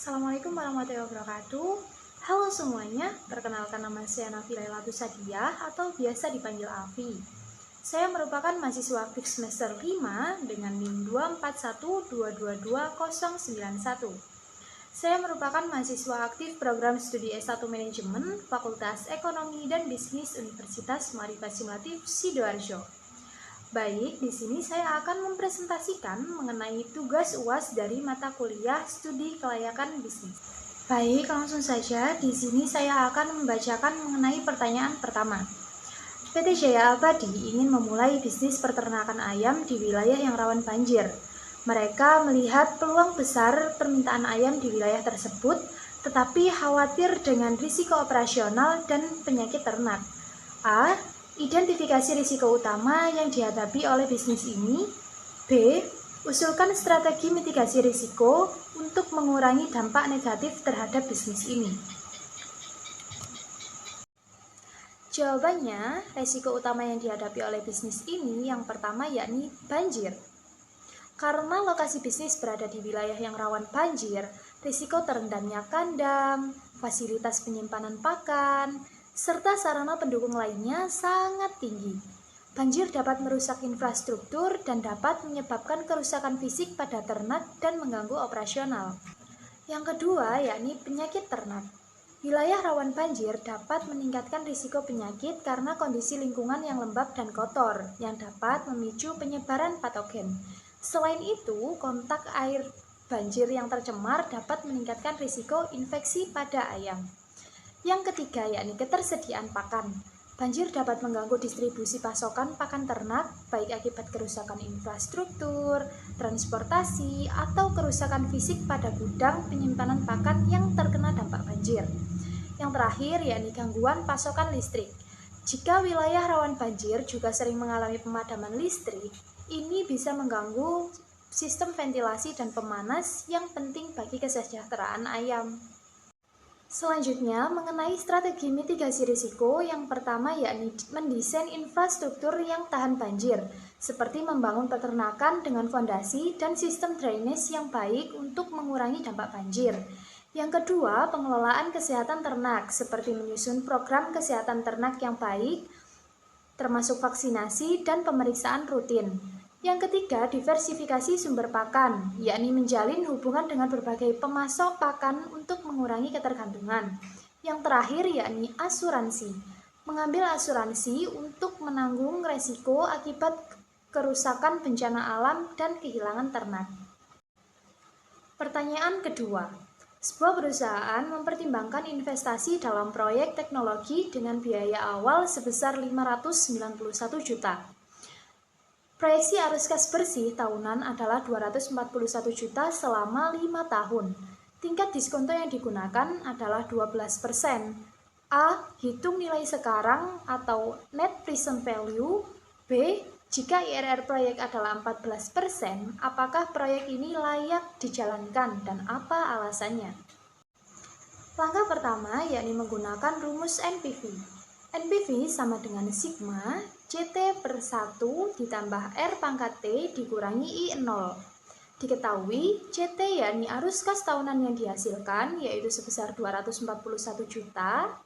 Assalamualaikum warahmatullahi wabarakatuh. Halo semuanya, perkenalkan nama saya Nafila Latus Sadiah atau biasa dipanggil Afi. Saya merupakan mahasiswa aktif semester 5 dengan NIM 241222091. Saya merupakan mahasiswa aktif program studi S1 Manajemen Fakultas Ekonomi dan Bisnis Universitas Muarifat Simulatif Sidoarjo. Baik, di sini saya akan mempresentasikan mengenai tugas UAS dari mata kuliah Studi Kelayakan Bisnis. Baik, langsung saja. Di sini saya akan membacakan mengenai pertanyaan pertama. PT Jaya Abadi ingin memulai bisnis peternakan ayam di wilayah yang rawan banjir. Mereka melihat peluang besar permintaan ayam di wilayah tersebut, tetapi khawatir dengan risiko operasional dan penyakit ternak. A. Identifikasi risiko utama yang dihadapi oleh bisnis ini. B. Usulkan strategi mitigasi risiko untuk mengurangi dampak negatif terhadap bisnis ini. Jawabannya, risiko utama yang dihadapi oleh bisnis ini yang pertama yakni banjir. Karena lokasi bisnis berada di wilayah yang rawan banjir, risiko terendamnya kandang, fasilitas penyimpanan pakan, serta sarana pendukung lainnya sangat tinggi. Banjir dapat merusak infrastruktur dan dapat menyebabkan kerusakan fisik pada ternak dan mengganggu operasional. Yang kedua, yakni penyakit ternak. Wilayah rawan banjir dapat meningkatkan risiko penyakit karena kondisi lingkungan yang lembab dan kotor, yang dapat memicu penyebaran patogen. Selain itu, kontak air banjir yang tercemar dapat meningkatkan risiko infeksi pada ayam. Yang ketiga, yakni ketersediaan pakan. Banjir dapat mengganggu distribusi pasokan pakan ternak, baik akibat kerusakan infrastruktur, transportasi, atau kerusakan fisik pada gudang penyimpanan pakan yang terkena dampak banjir. Yang terakhir, yakni gangguan pasokan listrik. Jika wilayah rawan banjir juga sering mengalami pemadaman listrik, ini bisa mengganggu sistem ventilasi dan pemanas yang penting bagi kesejahteraan ayam. Selanjutnya, mengenai strategi mitigasi risiko, yang pertama yakni mendesain infrastruktur yang tahan banjir, seperti membangun peternakan dengan fondasi dan sistem drainase yang baik untuk mengurangi dampak banjir. Yang kedua, pengelolaan kesehatan ternak, seperti menyusun program kesehatan ternak yang baik, termasuk vaksinasi dan pemeriksaan rutin. Yang ketiga, diversifikasi sumber pakan, yakni menjalin hubungan dengan berbagai pemasok pakan untuk mengurangi ketergantungan. Yang terakhir, yakni asuransi, mengambil asuransi untuk menanggung resiko akibat kerusakan bencana alam dan kehilangan ternak. Pertanyaan kedua, sebuah perusahaan mempertimbangkan investasi dalam proyek teknologi dengan biaya awal sebesar 591 juta. Proyeksi arus kas bersih tahunan adalah 241 juta selama 5 tahun. Tingkat diskonto yang digunakan adalah 12%. A. Hitung nilai sekarang atau net present value. B. Jika IRR proyek adalah 14%, apakah proyek ini layak dijalankan dan apa alasannya? Langkah pertama yakni menggunakan rumus NPV. NPV sama dengan sigma CT per 1 ditambah R pangkat T dikurangi I0. Diketahui CT yakni arus kas tahunan yang dihasilkan yaitu sebesar 241 juta.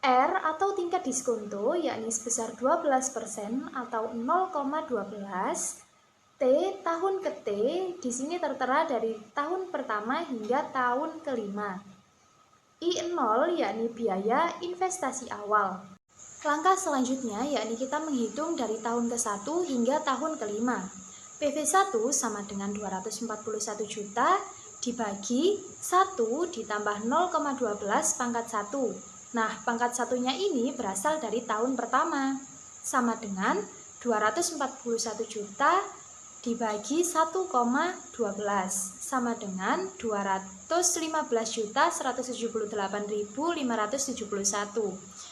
R atau tingkat diskonto yakni sebesar 12% atau 0,12. T tahun ke T di sini tertera dari tahun pertama hingga tahun kelima. I0 yakni biaya investasi awal. Langkah selanjutnya yakni kita menghitung dari tahun ke-1 hingga tahun ke-5. PV1 sama dengan 241 juta dibagi 1 ditambah 0,12 pangkat 1. Nah, pangkat satunya ini berasal dari tahun pertama. Sama dengan 241 juta dibagi 1,12 sama dengan 215.178.571.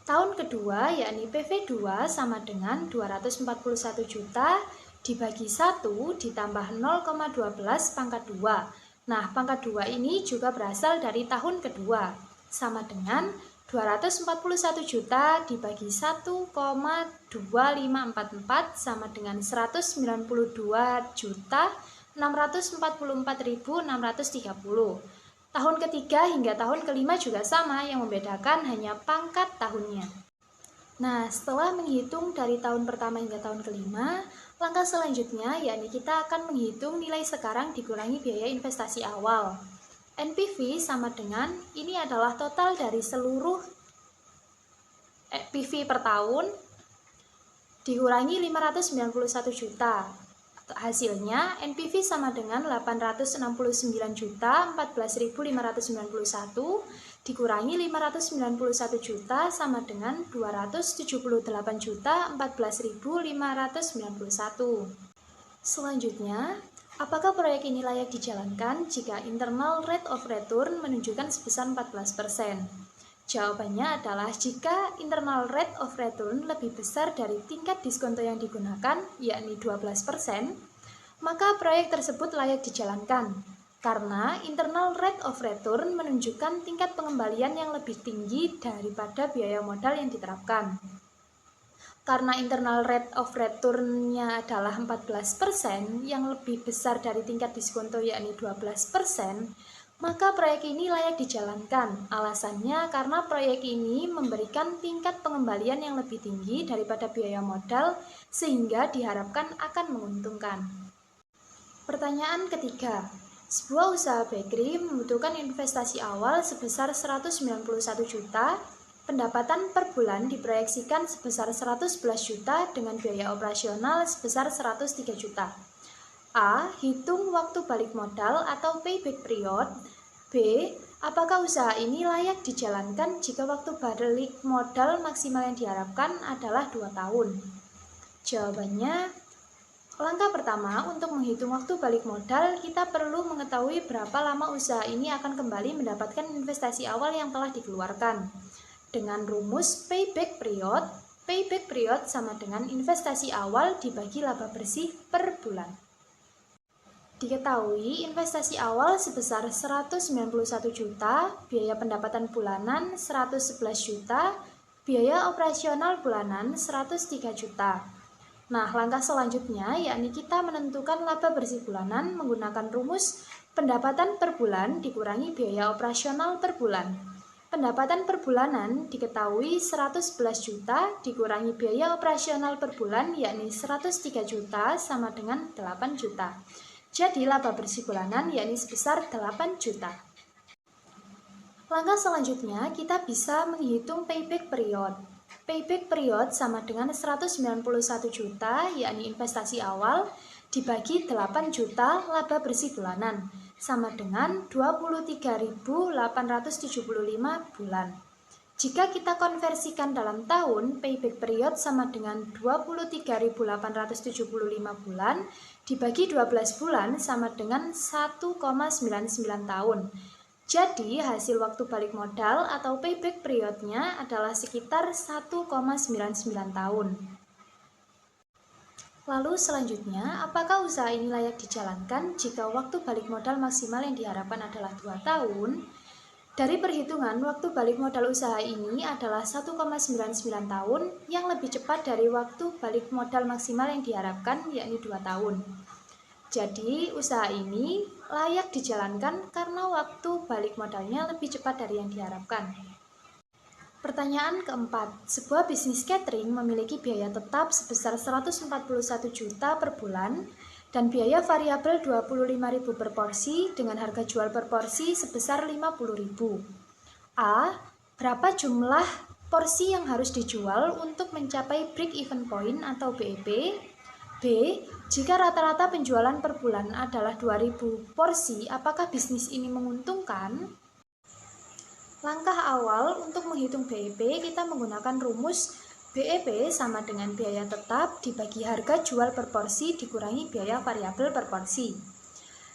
Tahun kedua yakni PV2 sama dengan 241 juta dibagi 1 ditambah 0,12 pangkat 2. Nah, pangkat 2 ini juga berasal dari tahun kedua sama dengan 241 juta dibagi 1,2544 sama dengan 192 juta 644.630. Tahun ketiga hingga tahun kelima juga sama, yang membedakan hanya pangkat tahunnya. Nah, setelah menghitung dari tahun pertama hingga tahun kelima, langkah selanjutnya yakni kita akan menghitung nilai sekarang dikurangi biaya investasi awal. NPV sama dengan, ini adalah total dari seluruh PV per tahun dikurangi 591 juta. Hasilnya NPV sama dengan 869.014.591 dikurangi 591 juta sama dengan 278.014.591. Selanjutnya, apakah proyek ini layak dijalankan jika internal rate of return menunjukkan sebesar 14%? Jawabannya adalah jika internal rate of return lebih besar dari tingkat diskonto yang digunakan, yakni 12%, maka proyek tersebut layak dijalankan, karena internal rate of return menunjukkan tingkat pengembalian yang lebih tinggi daripada biaya modal yang diterapkan. Karena internal rate of return-nya adalah 14%, yang lebih besar dari tingkat diskonto yakni 12%, maka proyek ini layak dijalankan. Alasannya karena proyek ini memberikan tingkat pengembalian yang lebih tinggi daripada biaya modal sehingga diharapkan akan menguntungkan. Pertanyaan ketiga, sebuah usaha bakery membutuhkan investasi awal sebesar 191 juta, pendapatan per bulan diproyeksikan sebesar 111 juta dengan biaya operasional sebesar 103 juta. A. Hitung waktu balik modal atau payback period. B. Apakah usaha ini layak dijalankan jika waktu balik modal maksimal yang diharapkan adalah 2 tahun? Jawabannya, langkah pertama untuk menghitung waktu balik modal, kita perlu mengetahui berapa lama usaha ini akan kembali mendapatkan investasi awal yang telah dikeluarkan. Dengan rumus payback period sama dengan investasi awal dibagi laba bersih per bulan. Diketahui investasi awal sebesar 191 juta, biaya pendapatan bulanan 111 juta, biaya operasional bulanan 103 juta. Nah, langkah selanjutnya yakni kita menentukan laba bersih bulanan menggunakan rumus pendapatan per bulan dikurangi biaya operasional per bulan. Pendapatan per bulanan diketahui 111 juta dikurangi biaya operasional per bulan yakni 103 juta sama dengan 8 juta. Jadi laba bersih bulanan yakni sebesar 8 juta. Langkah selanjutnya kita bisa menghitung payback period. Payback period sama dengan 191 juta yakni investasi awal dibagi 8 juta laba bersih bulanan sama dengan 23.875 bulan. Jika kita konversikan dalam tahun, payback period sama dengan 23.875 bulan dibagi 12 bulan sama dengan 1,99 tahun. Jadi, hasil waktu balik modal atau payback periodnya adalah sekitar 1,99 tahun. Lalu selanjutnya, apakah usaha ini layak dijalankan jika waktu balik modal maksimal yang diharapkan adalah 2 tahun? Dari perhitungan, waktu balik modal usaha ini adalah 1,99 tahun yang lebih cepat dari waktu balik modal maksimal yang diharapkan yakni 2 tahun. Jadi, usaha ini layak dijalankan karena waktu balik modalnya lebih cepat dari yang diharapkan. Pertanyaan keempat, sebuah bisnis catering memiliki biaya tetap sebesar 141 juta per bulan dan biaya variabel 25.000 per porsi dengan harga jual per porsi sebesar 50.000. A. Berapa jumlah porsi yang harus dijual untuk mencapai break even point atau BEP? B. Jika rata-rata penjualan per bulan adalah 2.000 porsi, apakah bisnis ini menguntungkan? Langkah awal untuk menghitung BEP, kita menggunakan rumus BEP sama dengan biaya tetap dibagi harga jual per porsi dikurangi biaya variabel per porsi.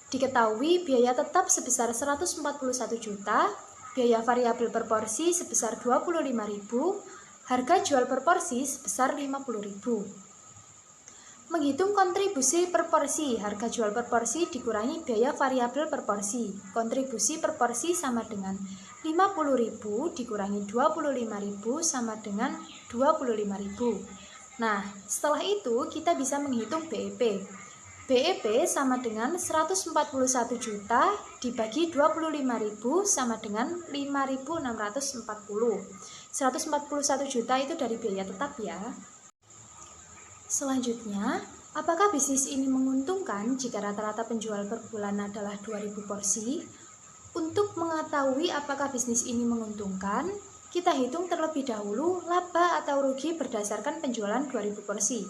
Diketahui biaya tetap sebesar 141 juta, biaya variabel per porsi sebesar 25.000, harga jual per porsi sebesar 50.000. Menghitung kontribusi per porsi, harga jual per porsi dikurangi biaya variabel per porsi. Kontribusi per porsi sama dengan 50.000 dikurangi 25.000 sama dengan 25.000. Nah, setelah itu kita bisa menghitung BEP. BEP sama dengan 141 juta dibagi 25.000 sama dengan 5.640. 141 juta itu dari biaya tetap ya. Selanjutnya, apakah bisnis ini menguntungkan jika rata-rata penjual per bulan adalah 2.000 porsi? Untuk mengetahui apakah bisnis ini menguntungkan, kita hitung terlebih dahulu laba atau rugi berdasarkan penjualan 2.000 porsi.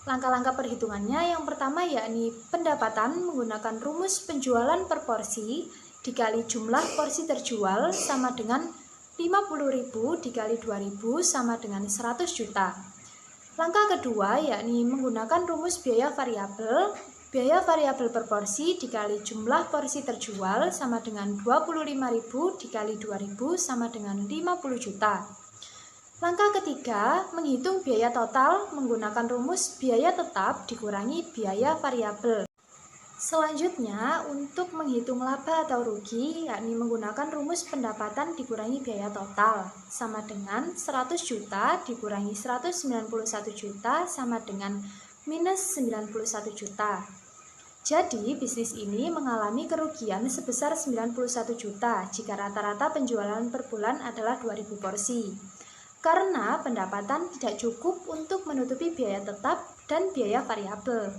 Langkah-langkah perhitungannya yang pertama yakni pendapatan menggunakan rumus penjualan per porsi dikali jumlah porsi terjual sama dengan 50.000 dikali 2.000 sama dengan 100 juta. Langkah kedua yakni menggunakan rumus biaya variabel. Biaya variabel per porsi dikali jumlah porsi terjual sama dengan 25.000 dikali 2.000 sama dengan 50 juta. Langkah ketiga, menghitung biaya total menggunakan rumus biaya tetap dikurangi biaya variabel. Selanjutnya, untuk menghitung laba atau rugi, yakni menggunakan rumus pendapatan dikurangi biaya total, sama dengan 100 juta dikurangi 191 juta sama dengan minus 91 juta. Jadi, bisnis ini mengalami kerugian sebesar 91 juta jika rata-rata penjualan per bulan adalah 2.000 porsi. Karena pendapatan tidak cukup untuk menutupi biaya tetap dan biaya variabel.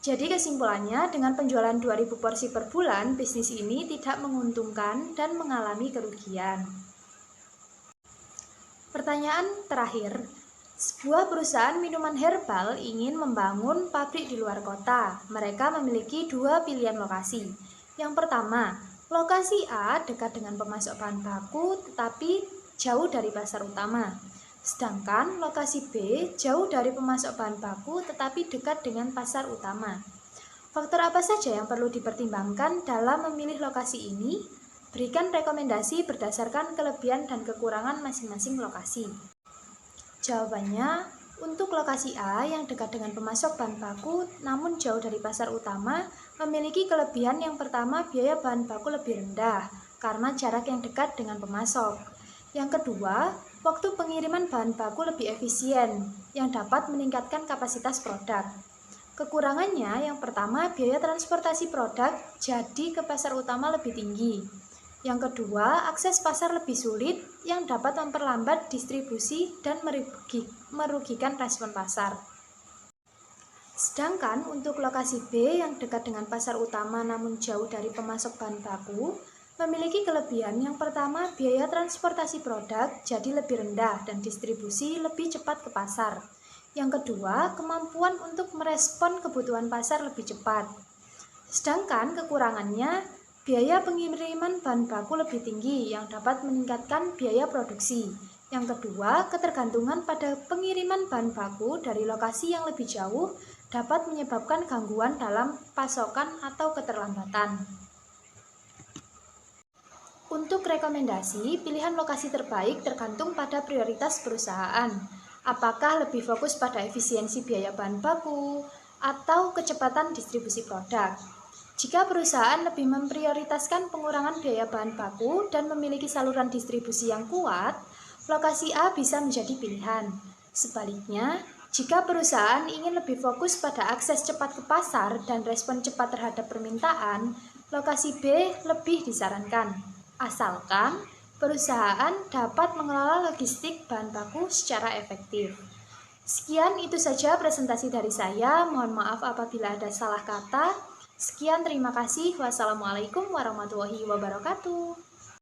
Jadi kesimpulannya, dengan penjualan 2.000 porsi per bulan, bisnis ini tidak menguntungkan dan mengalami kerugian. Pertanyaan terakhir, sebuah perusahaan minuman herbal ingin membangun pabrik di luar kota. Mereka memiliki dua pilihan lokasi. Yang pertama, lokasi A dekat dengan pemasok bahan baku tetapi jauh dari pasar utama. Sedangkan lokasi B jauh dari pemasok bahan baku tetapi dekat dengan pasar utama. Faktor apa saja yang perlu dipertimbangkan dalam memilih lokasi ini? Berikan rekomendasi berdasarkan kelebihan dan kekurangan masing-masing lokasi. Jawabannya, untuk lokasi A yang dekat dengan pemasok bahan baku namun jauh dari pasar utama memiliki kelebihan yang pertama, biaya bahan baku lebih rendah karena jarak yang dekat dengan pemasok. Yang kedua, waktu pengiriman bahan baku lebih efisien yang dapat meningkatkan kapasitas produk. Kekurangannya yang pertama, biaya transportasi produk jadi ke pasar utama lebih tinggi. Yang kedua, akses pasar lebih sulit yang dapat memperlambat distribusi dan merugikan respon pasar. Sedangkan untuk lokasi B yang dekat dengan pasar utama namun jauh dari pemasok bahan baku, memiliki kelebihan yang pertama, biaya transportasi produk jadi lebih rendah dan distribusi lebih cepat ke pasar. Yang kedua, kemampuan untuk merespon kebutuhan pasar lebih cepat. Sedangkan kekurangannya, biaya pengiriman bahan baku lebih tinggi yang dapat meningkatkan biaya produksi. Yang kedua, ketergantungan pada pengiriman bahan baku dari lokasi yang lebih jauh dapat menyebabkan gangguan dalam pasokan atau keterlambatan. Untuk rekomendasi, pilihan lokasi terbaik tergantung pada prioritas perusahaan. Apakah lebih fokus pada efisiensi biaya bahan baku atau kecepatan distribusi produk? Jika perusahaan lebih memprioritaskan pengurangan biaya bahan baku dan memiliki saluran distribusi yang kuat, lokasi A bisa menjadi pilihan. Sebaliknya, jika perusahaan ingin lebih fokus pada akses cepat ke pasar dan respon cepat terhadap permintaan, lokasi B lebih disarankan. Asalkan perusahaan dapat mengelola logistik bahan baku secara efektif. Sekian itu saja presentasi dari saya. Mohon maaf apabila ada salah kata. Sekian, terima kasih. Wassalamualaikum warahmatullahi wabarakatuh.